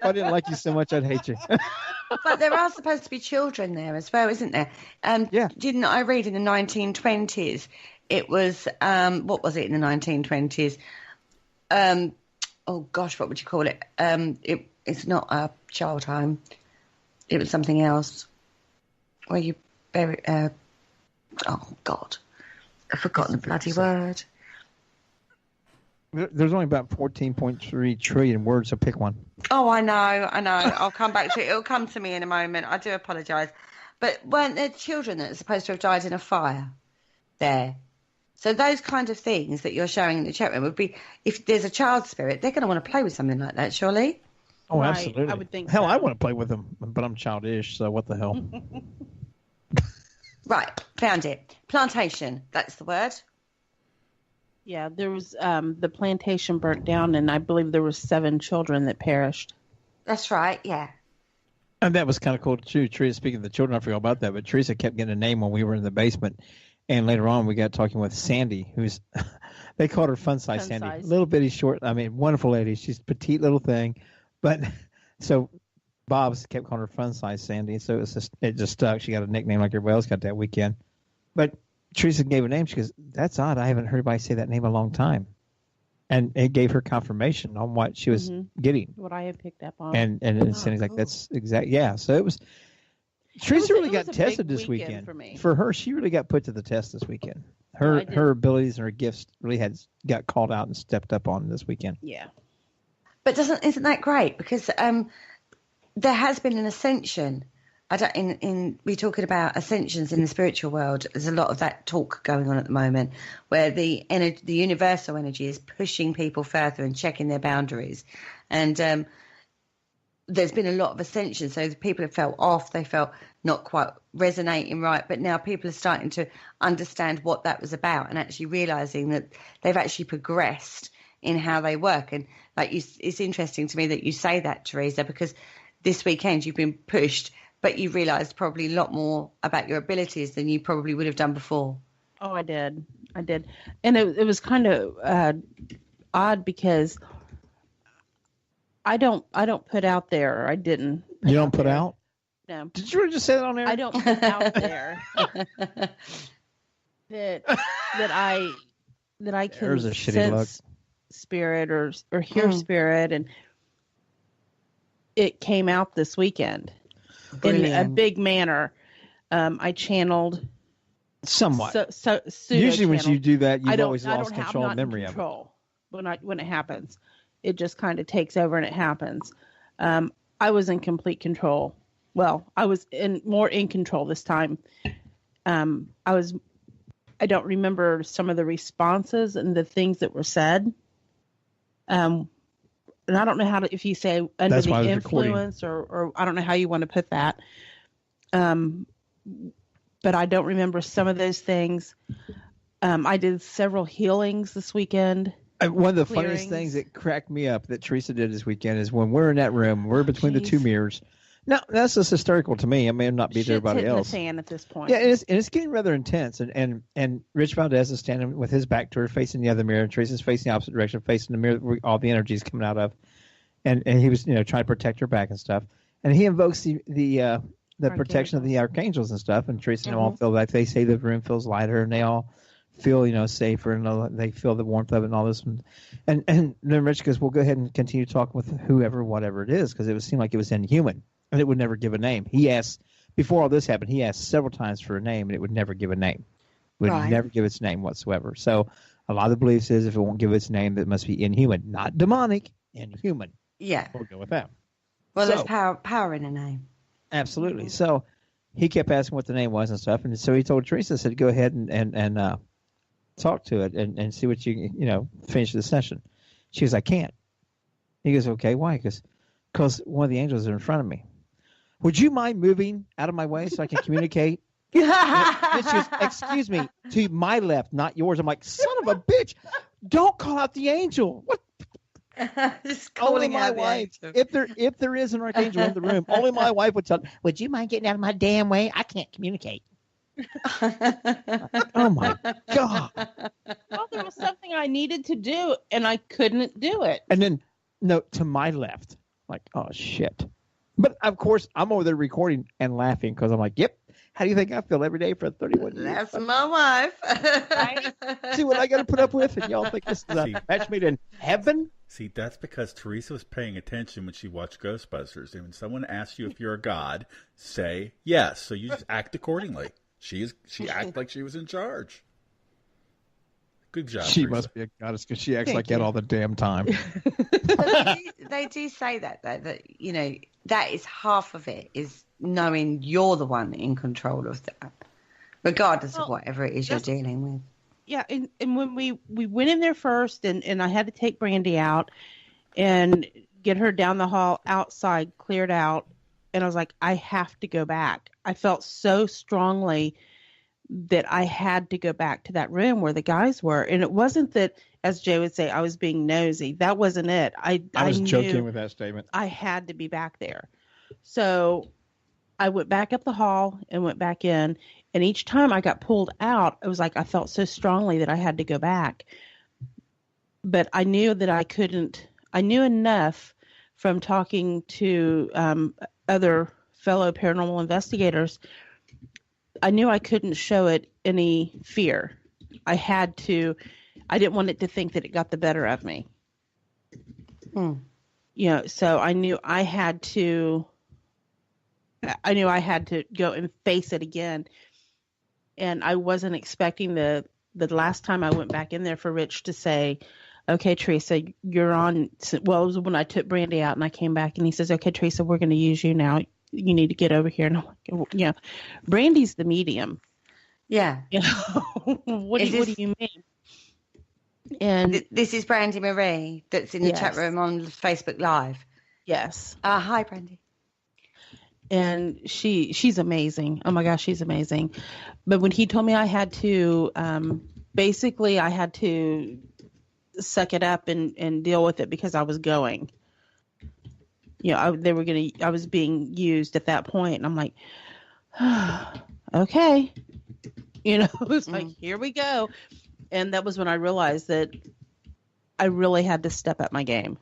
F: I didn't like you so much, I'd hate you.
E: But there are supposed to be children there as well, isn't there?
F: Yeah.
E: Didn't I read in the 1920s? It was, what was it in the 1920s? Oh, gosh, what would you call it? It's not a child home. It was something else. Where you bury... oh, God. I've forgotten the bloody word.
F: There's only about 14.3 trillion words, so pick one.
E: Oh, I know. I'll come back to it. It'll come to me in a moment. I do apologise. But weren't there children that are supposed to have died in a fire there? So those kind of things that you're showing in the chat room would be, if there's a child spirit, they're going to want to play with something like that, surely?
F: Oh,
H: Right,
F: absolutely.
H: I would think
F: hell,
H: so.
F: I want to play with them, but I'm childish, so what the hell?
E: Right, found it. Plantation, that's the word.
H: Yeah, there was the plantation burnt down, and I believe there were 7 children that perished.
E: That's right, yeah.
F: And that was kind of cool, too. Teresa, speaking of the children, I forgot about that, but Teresa kept getting a name when we were in the basement. And later on, we got talking with Sandy, who's, they called her Fun Size Sandy.
H: Size.
F: Little bitty short, wonderful lady. She's a petite little thing. But so Bob's kept calling her Fun Size Sandy. So it just stuck. She got a nickname like everybody else got that weekend. But Teresa gave a name. She goes, that's odd. I haven't heard anybody say that name in a long time. And it gave her confirmation on what she was getting.
H: What I had picked up on.
F: And Sandy's like, that's exact. Yeah. So it was. Teresa really got tested this weekend.
H: for me.
F: For her, she really got put to the test this weekend. Her abilities and her gifts really got called out and stepped up on this weekend.
H: Yeah.
E: But isn't that great? Because there has been an ascension. We're talking about ascensions in the spiritual world. There's a lot of that talk going on at the moment, where the universal energy is pushing people further and checking their boundaries, and there's been a lot of ascension. So the people have felt off, they felt not quite resonating right, but now people are starting to understand what that was about and actually realizing that they've actually progressed in how they work. And it's interesting to me that you say that, Teresa, because this weekend you've been pushed, but you realised probably a lot more about your abilities than you probably would have done before.
H: Oh, I did. And it was kind of odd because I don't put out there. I didn't.
F: You don't put out?
H: No.
F: Did you really just say that on air?
H: I don't put out there that I can
F: There's a shitty
H: sense spirit or hear spirit, and it came out this weekend in a big manner. I channeled
F: somewhat.
H: So
F: usually when you do that, you've always lost
H: I'm
F: control
H: not
F: and memory
H: in
F: of it.
H: control when it happens. It just kind of takes over and it happens. I was in complete control. Well, I was more in control this time. I don't remember some of the responses and the things that were said. And I don't know if you say under
F: That's why
H: the
F: I was recording.
H: influence or I don't know how you want to put that. But I don't remember some of those things. I did several healings this weekend.
F: One of the funniest things that cracked me up that Teresa did this weekend is when we're in that room, we're between the two mirrors. Now, that's just hysterical to me. I may not be to everybody else.
H: Shit's hitting the fan at this point.
F: Yeah, and it's getting rather intense. And Rich Valdez is standing with his back to her, facing the other mirror. And Teresa's facing the opposite direction, facing the mirror where all the energy is coming out of. And he was, trying to protect her back and stuff. And he invokes the protection of the archangels and stuff. And Teresa and them all feel like they say the room feels lighter, and they all feel, safer, and they feel the warmth of it and all this. And then Rich goes, well, go ahead and continue talking with whoever, whatever it is, because it would seem like it was inhuman. And it would never give a name. He asked, before all this happened, he asked several times for a name, and it would never give a name. It would never give its name whatsoever. So a lot of the beliefs is if it won't give its name, it must be inhuman. Not demonic, inhuman.
E: Yeah.
F: We'll go with that.
E: Well, there's power in a name.
F: Absolutely. So he kept asking what the name was and stuff. And so he told Teresa, said, go ahead and talk to it and see what you finish the session. She goes, I can't. He goes, okay, why? Because one of the angels are in front of me. Would you mind moving out of my way so I can communicate? She goes, excuse me, to my left, not yours. I'm like, son of a bitch, don't call out the angel. What?
E: Just
F: Only
E: calling
F: my
E: out the
F: wife,
E: angel.
F: if there is an archangel in the room, only my wife would tell, would you mind getting out of my damn way? I can't communicate. Oh my God.
H: Well, there was something I needed to do, and I couldn't do it.
F: And then, no, to my left, like, oh shit. But of course, I'm over there recording and laughing because I'm like, yep. How do you think I feel every day for 31 years?
E: That's my wife.
H: Right?
F: See what I got to put up with? And y'all think this is a match made in heaven?
G: See, that's because Teresa was paying attention when she watched Ghostbusters. And when someone asks you if you're a god, say yes. So you just act accordingly. She acted like she was in charge. Good job,
F: She
G: Teresa.
F: must be a goddess because she acts
H: Thank
F: like that
H: you.
F: all the damn time.
E: They do say that, though, that, you know, that is half of it, is knowing you're the one in control of that, regardless of whatever it is you're dealing with.
H: Yeah, and when we went in there first, and I had to take Brandy out and get her down the hall outside, cleared out, and I was like, I have to go back. I felt so strongly that I had to go back to that room where the guys were. And it wasn't that, as Jay would say, I was being nosy. That wasn't it. I
F: was
H: knew
F: joking with that statement.
H: I had to be back there. So I went back up the hall and went back in. And each time I got pulled out, it was like I felt so strongly that I had to go back. But I knew that I couldn't. I knew enough from talking to other fellow paranormal investigators. I knew I couldn't show it any fear. I didn't want it to think that it got the better of me. You know, so I knew I had to go and face it again. And I wasn't expecting the last time I went back in there for Rich to say, okay, Teresa, you're on. Well, it was when I took Brandy out and I came back and he says, okay, Teresa, we're going to use you now. You need to get over here. And I'm like, yeah, Brandy's the medium.
E: Yeah.
H: You know, what do you mean? And
E: this is Brandy Marie that's in the chat room on Facebook Live.
H: Yes.
E: Hi, Brandy.
H: And she's amazing. Oh my gosh, she's amazing. But when he told me I had to, basically I had to suck it up and deal with it because I was going. You know, I was being used at that point, and I'm like, okay, you know, it's like, here we go. And that was when I realized that I really had to step up my game.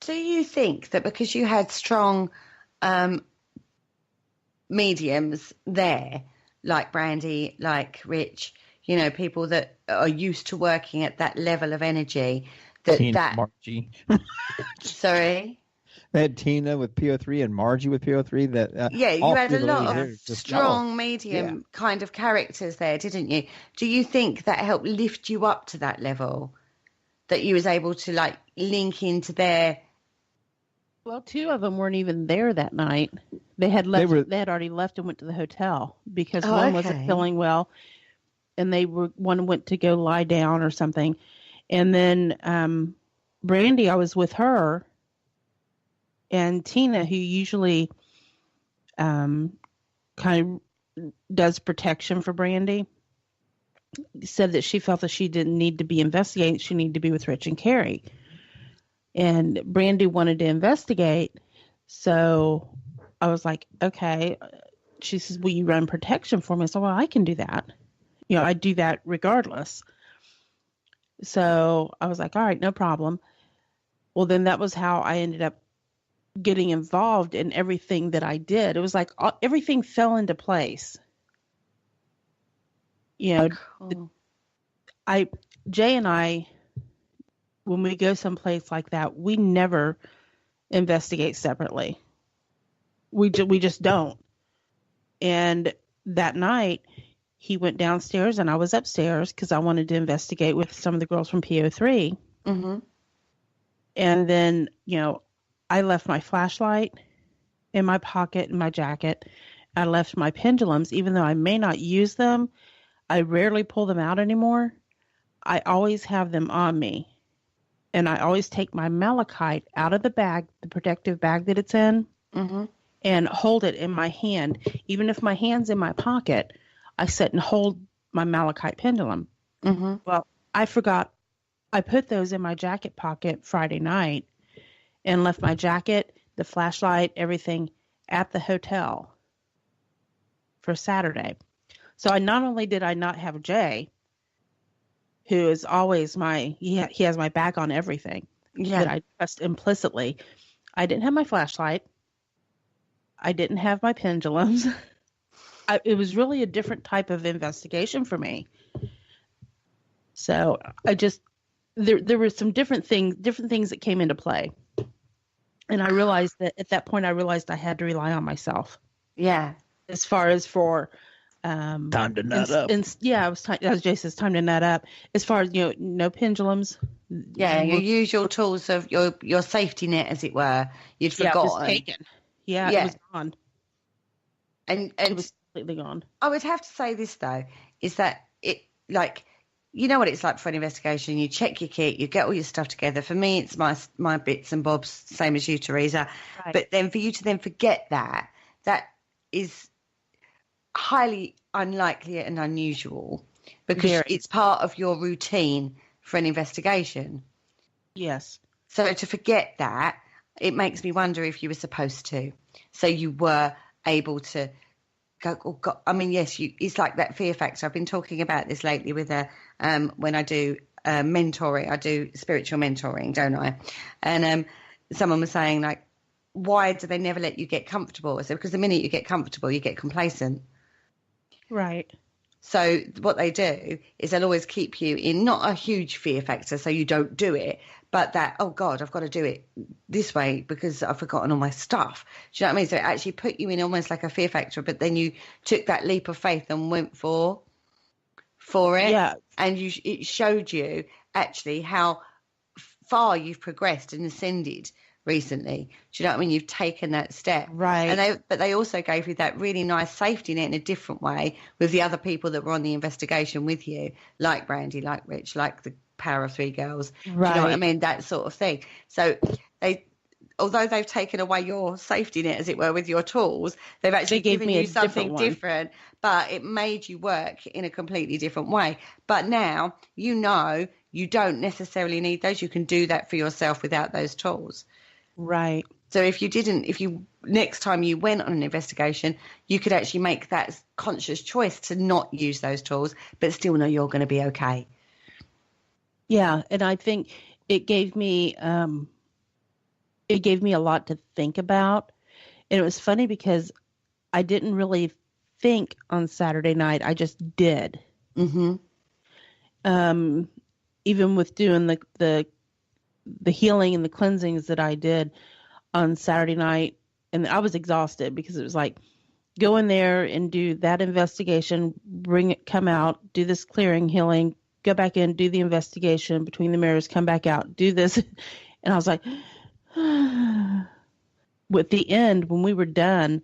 E: Do you think that because you had strong mediums there, like Brandy, like Rich, you know, people that are used to working at that level of energy,
F: Margie.
E: Sorry?
F: They had Tina with PO3 and Margie with PO3.
E: You had a lot of strong medium kind of characters there, didn't you? Do you think that helped lift you up to that level? That you was able to like link into their...
H: Well, two of them weren't even there that night. They had left. They had already left and went to the hotel because one wasn't feeling well, and one went to go lie down or something. And then Brandy, I was with her. And Tina, who usually kind of does protection for Brandy, said that she felt that she didn't need to be investigated. She needed to be with Rich and Carrie. And Brandy wanted to investigate. So I was like, okay. She says, will you run protection for me? I said, well, I can do that. You know, I do that regardless. So I was like, all right, no problem. Well, then that was how I ended up getting involved in everything that I did. It was like everything fell into place. You know,
E: cool.
H: Jay and I, when we go someplace like that, we never investigate separately. We just don't. And that night, he went downstairs and I was upstairs because I wanted to investigate with some of the girls from PO3.
E: Mm-hmm.
H: And then, you know, I left my flashlight in my pocket in my jacket. I left my pendulums, even though I may not use them. I rarely pull them out anymore. I always have them on me. And I always take my malachite out of the bag, the protective bag that it's in, and hold it in my hand. Even if my hand's in my pocket, I sit and hold my malachite pendulum. Well, I forgot I put those in my jacket pocket Friday night and left my jacket, the flashlight, everything at the hotel for Saturday. So not only did I not have Jay, who is always he has my back on everything that I trust implicitly. I didn't have my flashlight. I didn't have my pendulums. It was really a different type of investigation for me. So there were some different things that came into play. And I realized that at that point, I had to rely on myself.
E: Yeah.
H: As far as for
F: time to nut up.
H: Yeah, as Jay says, time to nut up. As far as, no pendulums.
E: Yeah, your usual tools of your safety net, as it were, you'd forgotten.
H: It was taken. Yeah, it was gone.
E: And
H: it was completely gone.
E: I would have to say this, though, is that it, like, you know what it's like for an investigation. You check your kit, you get all your stuff together. For me, it's my bits and bobs, same as you, Teresa. Right. But then for you to then forget that is highly unlikely and unusual because it's part of your routine for an investigation.
H: Yes.
E: So to forget that, it makes me wonder if you were supposed to. So you were able to go, oh God. I mean, yes, it's like that fear factor. I've been talking about this lately with when I do mentoring, I do spiritual mentoring, don't I? And someone was saying, like, why do they never let you get comfortable? I said, because the minute you get comfortable, you get complacent.
H: Right.
E: So what they do is they'll always keep you in not a huge fear factor so you don't do it, but that, oh God, I've got to do it this way because I've forgotten all my stuff. Do you know what I mean? So it actually put you in almost like a fear factor, but then you took that leap of faith and went for it. Yeah. And it showed you actually how far you've progressed and ascended recently. Do you know what I mean? You've taken that step.
H: Right.
E: And they also gave you that really nice safety net in a different way with the other people that were on the investigation with you, like Brandy, like Rich, like the Power of Three girls. Right. Do you know what I mean? That sort of thing. So although they've taken away your safety net, as it were, with your tools, they've actually given you something different, but it made you work in a completely different way. But now you know you don't necessarily need those. You can do that for yourself without those tools.
H: Right.
E: So if you next time you went on an investigation, you could actually make that conscious choice to not use those tools, but still know you're going to be okay.
H: Yeah, and I think it gave me a lot to think about, and it was funny because I didn't really think on Saturday night. I just did. Mm-hmm. Even with doing the healing and the cleansings that I did on Saturday night, and I was exhausted because it was like go in there and do that investigation, come out, do this clearing, healing, go back in, do the investigation between the mirrors, come back out, do this. And I was like, with the end, when we were done,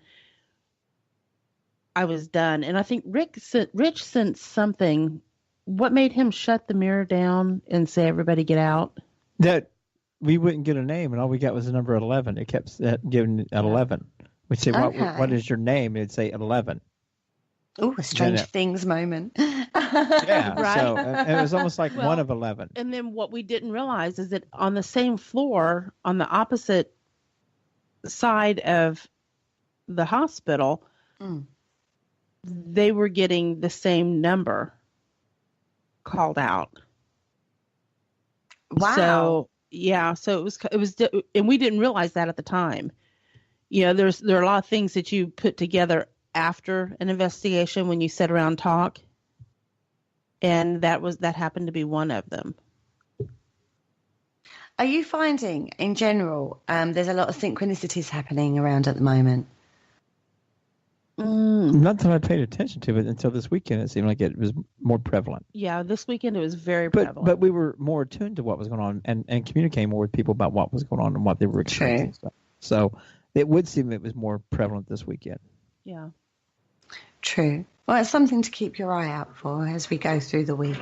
H: I was done. And I think Rich sent something. What made him shut the mirror down and say, everybody get out?
F: That we wouldn't get a name, and all we got was the number 11. It kept giving at 11. We'd say, what is your name? It'd say 11.
E: Oh, a Strange Things moment.
F: Yeah, right. So it was almost like one of 11.
H: And then what we didn't realize is that on the same floor, on the opposite side of the hospital, they were getting the same number called out.
E: Wow.
H: So yeah, so it was, and we didn't realize that at the time. You know, there are a lot of things that you put together after an investigation when you sit around and talk, and that happened to be one of them.
E: Are you finding in general there's a lot of synchronicities happening around at the moment?
F: Not that I paid attention to it until this weekend. It seemed like it was more prevalent.
H: Yeah, this weekend it was very prevalent.
F: But we were more attuned to what was going on and communicating more with people about what was going on and what they were experiencing. Stuff. So it would seem it was more prevalent this weekend.
H: Yeah.
E: True. Well, it's something to keep your eye out for as we go through the week.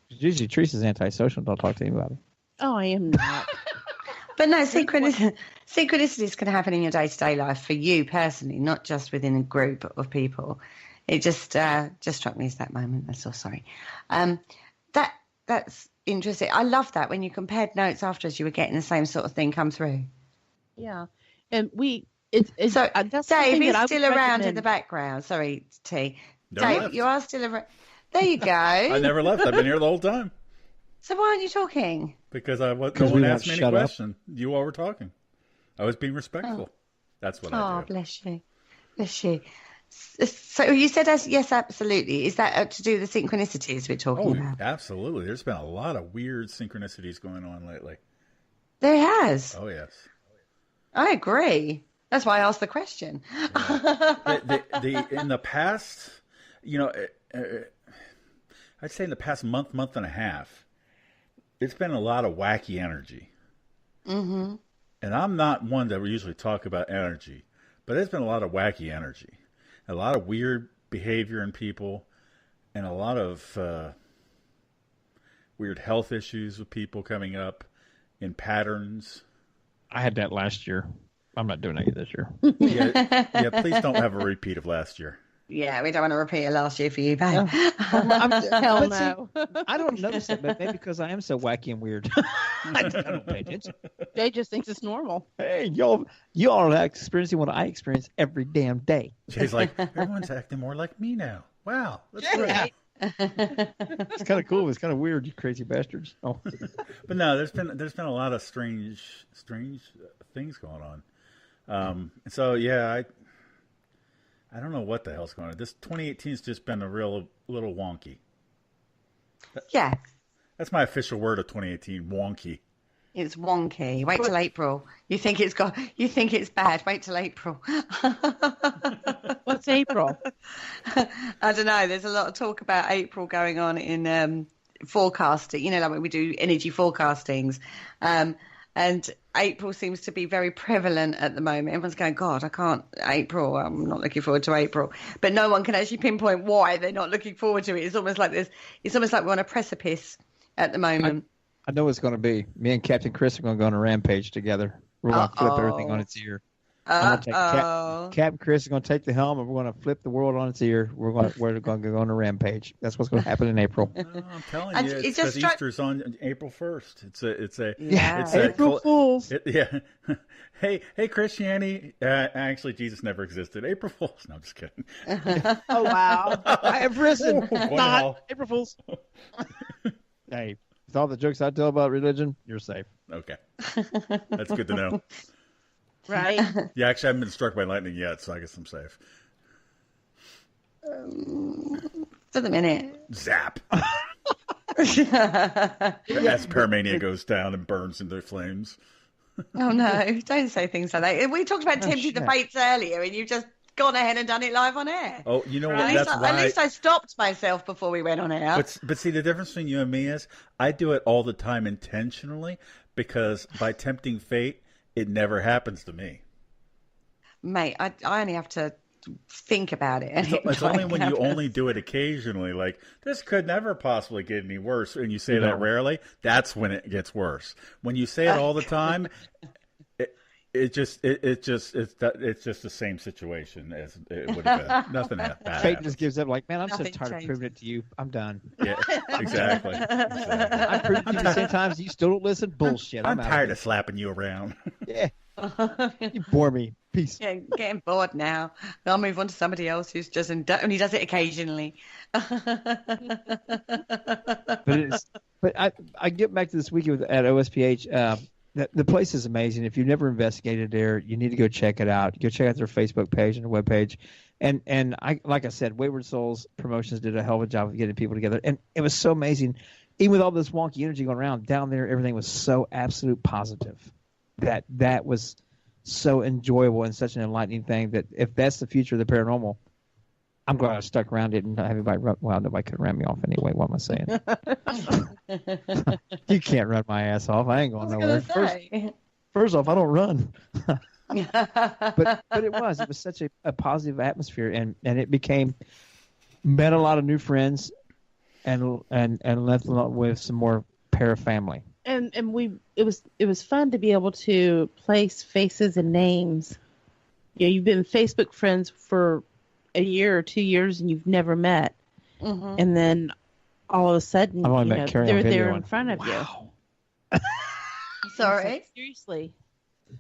F: Usually Teresa's antisocial. Don't talk to anybody.
H: Oh, I am not.
E: But no, synchronicities can happen in your day-to-day life for you personally, not just within a group of people. It just struck me as that moment. That's all. Sorry. That That's interesting. I love that when you compared notes afterwards, you were getting the same sort of thing come through.
H: Yeah, and
E: So,
H: that's the
E: Dave
H: thing
E: is
H: that I would
E: still around in
H: recommend.
E: the background. Sorry, T.
G: Never
E: Dave,
G: left.
E: you are still around. There you go.
G: I never left. I've been here the whole time
E: So why aren't you talking?
G: because no
F: we
G: one
F: won't
G: asked me any
F: shut up.
G: question. You all were talking. I was being respectful. That's what I
E: Oh,
G: do.
E: bless you. Bless you. So you said yes, absolutely. Is that to do with the synchronicities we're talking
G: Oh,
E: about?
G: absolutely. There's been a lot of weird synchronicities going on lately.
E: There has.
G: Oh, yes.
E: I agree. That's why I asked the question.
G: In the past, I'd say in the past month and a half, it's been a lot of wacky energy.
E: Mm-hmm.
G: And I'm not one that usually talk about energy, but there's been a lot of wacky energy, a lot of weird behavior in people, and a lot of weird health issues with people coming up in patterns.
F: I had that last year. I'm not doing any this year.
G: Yeah, please don't have a repeat of last year.
E: Yeah, we don't want to repeat it last year for you, babe.
H: Hell
F: But
H: no.
F: I don't notice it, but maybe because I am so wacky and weird. I don't pay attention.
H: Jay just thinks it's normal.
F: Hey, y'all are experiencing what I experience every damn day.
G: Jay's like, everyone's acting more like me now. Wow, that's great.
F: It's kind of cool. It's kind of weird, you crazy bastards. Oh.
G: But no, there's been a lot of strange things going on. And so yeah, I don't know what the hell's going on. This 2018's just been a little wonky.
E: Yeah,
G: That's my official word of 2018, wonky.
E: it's wonky. Wait till April. You think it's bad. Wait till April.
H: What's April?
E: I don't know. There's a lot of talk about April going on in forecasting. Like when we do energy forecastings. And April seems to be very prevalent at the moment. Everyone's going, God, I can't. April, I'm not looking forward to April. But no one can actually pinpoint why they're not looking forward to it. It's almost like we're on a precipice at the moment.
F: I know it's going to be. Me and Captain Chris are going to go on a rampage together. We're going to flip everything on its ear. Captain Chris is going to take the helm and we're going to flip the world on its ear. We're going to go on a rampage. That's what's going to happen in April.
G: No, I'm telling you, it's because Easter's on April 1st. It's
F: April Fools.
G: Hey, Christianity. Actually, Jesus never existed. April Fools. No, I'm just kidding.
F: Oh wow! I have risen.
G: Wow.
F: April Fools. Hey, with all the jokes I tell about religion, you're safe.
G: Okay, that's good to know.
H: Right?
G: Yeah, actually, I haven't been struck by lightning yet, so I guess I'm safe.
E: For the minute.
G: Zap. As Paramania goes down and burns into flames.
E: Oh no! Don't say things like that. We talked about tempting the fates earlier, and you've just gone ahead and done it live on air.
G: Oh, you know what?
E: At least I stopped myself before we went on air.
G: But see, the difference between you and me is I do it all the time intentionally because by tempting fate, it never happens to me.
E: Mate, I only have to think about it. And
G: It's only when you only do it occasionally, like, this could never possibly get any worse, and you say that rarely, that's when it gets worse. When you say it all the time, it's just the same situation as it would have been. Nothing bad
F: Fate
G: happens.
F: just gives up like, man, I'm
E: Nothing
F: so tired
E: changed.
F: of proving it to you. I'm done.
G: Yeah, exactly.
F: I proved it to you 10 times. You still don't listen. Bullshit.
G: I'm
F: out
G: tired
F: of
G: of slapping you around.
F: it. Yeah. You bore me. Peace.
E: Yeah, getting bored now. I'll move on to somebody else who's just only does it occasionally.
F: But I get back to this weekend at OSPH. The place is amazing. If you've never investigated there, you need to go check it out. Go check out their Facebook page and their webpage. And I, like I said, Wayward Souls Promotions did a hell of a job of getting people together. And it was so amazing. Even with all this wonky energy going around, down there, everything was so absolute positive. That was so enjoyable and such an enlightening thing that if that's the future of the paranormal, I'm glad I stuck around it and not have anybody nobody could ram me off anyway. What am I saying? You can't run my ass off. I ain't going nowhere. First off, I don't run. but it was such a positive atmosphere and it met a lot of new friends and left with some more para family.
H: And it was fun to be able to place faces and names. You've been Facebook friends for a year or 2 years and you've never met. Mm-hmm. And then all of a sudden,
F: I've only
H: you
F: met
H: know,
F: Carrie on
H: they're
F: video
H: there in
F: and-
H: front of
F: wow.
H: you.
E: Sorry.
H: Seriously.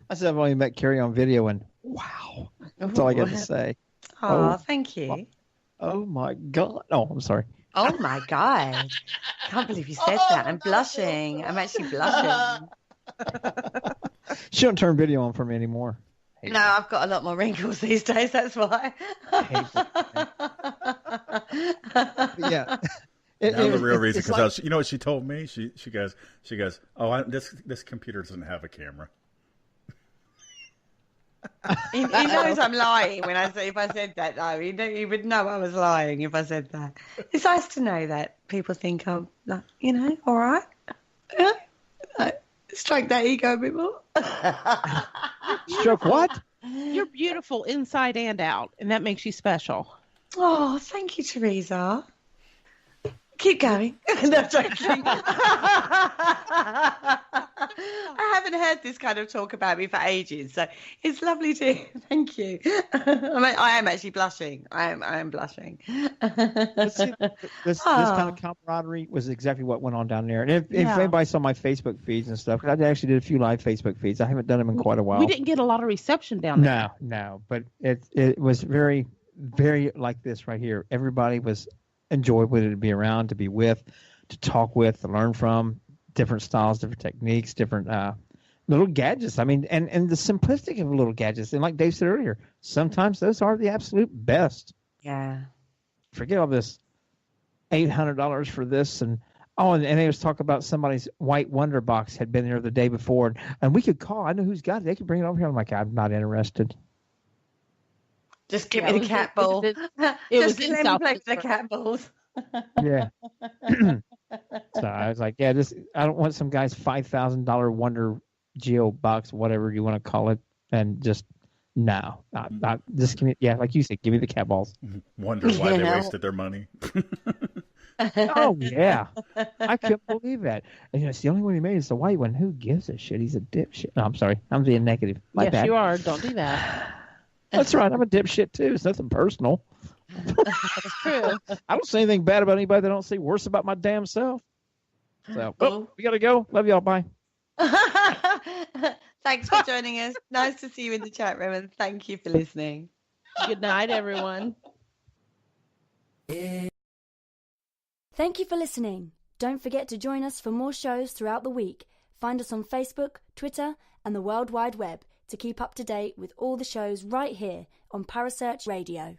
F: I said I've only met Carrie on video, and wow, that's all I got to say.
E: Oh, thank you.
F: Oh my God! Oh, I'm sorry.
E: Oh my God. Can't believe you said that. I'm blushing. I'm actually blushing.
F: She don't turn video on for me anymore.
E: No, I've got a lot more wrinkles these days. That's why.
F: Yeah.
G: Now the real reason,
F: it's
G: because you know what she told me? She goes, oh, this computer doesn't have a camera.
E: He knows I'm lying when I say, if I said that, though. He would know I was lying if I said that. It's nice to know that people think I'm, like, all right. Stroke that ego a bit more.
F: Stroke what?
H: You're beautiful inside and out, and that makes you special.
E: Oh, thank you, Teresa. Keep going. No, joking. I haven't heard this kind of talk about me for ages, so it's lovely to. Thank you. I am actually blushing. I am blushing.
F: This kind of camaraderie was exactly what went on down there. And if anybody saw my Facebook feeds and stuff, 'cause I actually did a few live Facebook feeds. I haven't done them in quite a while.
H: We didn't get a lot of reception down there.
F: No, but it was very, very like this right here. Everybody was enjoyable to be around, to be with, to talk with, to learn from, different styles, different techniques, different little gadgets. I mean, and the simplicity of little gadgets. And like Dave said earlier, sometimes those are the absolute best.
E: Yeah.
F: Forget all this $800 for this and they was talking about somebody's white Wonder Box had been there the day before, and we could call. I know who's got it. They could bring it over here. I'm like, I'm not interested.
E: Just give me the cat ball. Just let me play with the cat balls.
F: Yeah. So I was like, I don't want some guy's $5,000 Wonder Geo box, whatever you want to call it, and just not just give me, like you said, give me the cat balls.
G: Wonder why they wasted their money.
F: Oh yeah, I couldn't believe that. And it's the only one he made is the white one. Who gives a shit? He's a dipshit. No, I'm sorry, I'm being negative. My bad.
H: You are. Don't do that.
F: That's right. I'm a dipshit too. It's nothing personal.
H: That's true.
F: I don't say anything bad about anybody that don't say worse about my damn self. So, we gotta go. Love y'all. Bye.
E: Thanks for joining us. Nice to see you in the chat room, and thank you for listening.
H: Good night, everyone.
D: Thank you for listening. Don't forget to join us for more shows throughout the week. Find us on Facebook, Twitter, and the World Wide Web to keep up to date with all the shows right here on Parasearch Radio.